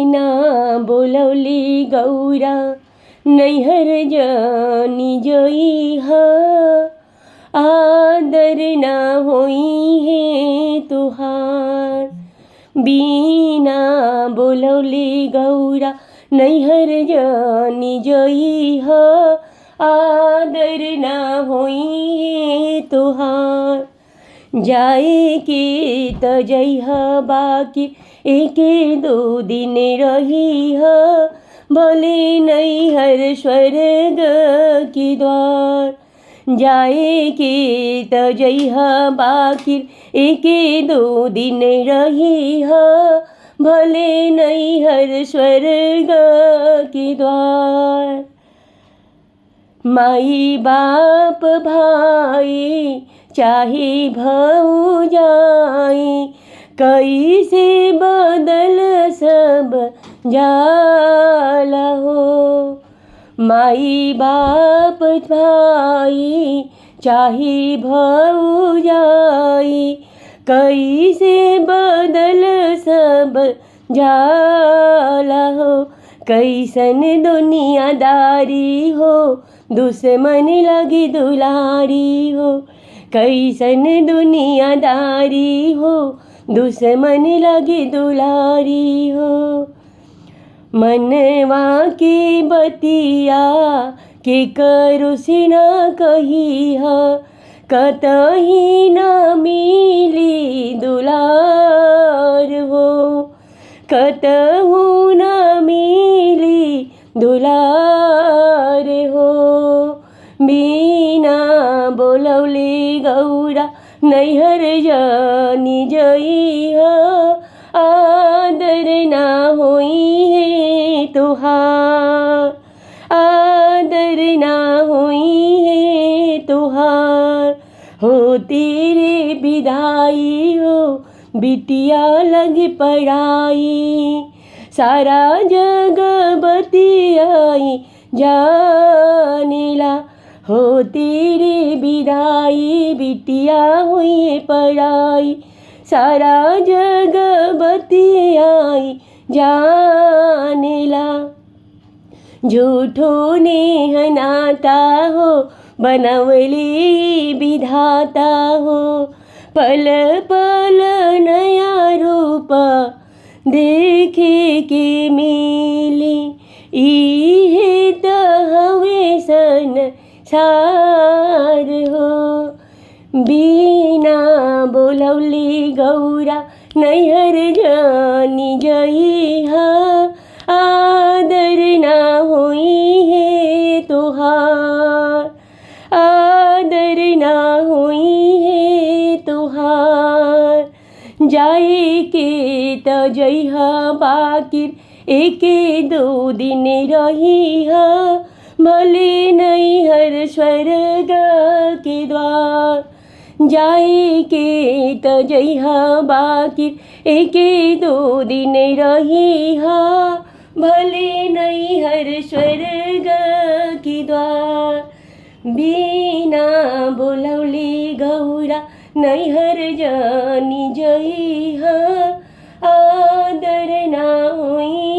ना बोलवली गौरा नैहर जानी जइह, आदर ना होई है तुहार। बिना बोलवली गौरा नैहर जानी जइह, आदर ना होई है तुहार। जाए के त जइह बाकी एके दो दिन रहिह, भले नैहर स्वर्ग की द्वार। जाए के त जइह बाकी एके दो दिन रहिह, भले नैहर स्वर्ग की द्वार। माई बाप भाई चाहे भौजाई, कैसे बदल सब जाला हो। माई बाप भाई चाहे भौजाई, कैसे बदल सब जाला हो। कैसन दुनियादारी हो, दुश्मन लगी दुलारी हो। कैसन दुनियादारी हो, दुश्मन लगी दुलारी हो। मनवा के बतिया के करुसी न कहिह, कतही न मिली दुलार हो। कतहु न मिली दुलार हो। बिना बोलवली गौरा नैहर जानी जइह, आदर ना होई है तुहार। आदर ना होई है तुहार। हो तेरे विदाई हो, बिटिया लगी पढ़ाई, सारा जग बतियाई जानेला। हो तेरे विदाई बिटिया हुई पढ़ाई, सारा जग बतियाई जानेला। झूठो नेह नाता हो, बनवली विधाता हो। पल पल नया रूप देखे के मिली, इहे त हवे संसार हो। बिना बोलवली गौरा नैहर जानी जइह, आदर ना होई है तुहार। आदर ना होई है तुहार। जाए के त जइह बाकी एके दो दिन रहिह, भले नैहर स्वर्ग के द्वार। जाए के त जइह बाकी एके दो दिन रहिह, भले नैहर स्वर्ग की द्वार। बिना बोलवली गौरा नैहर जानी जइह, आदर ना होई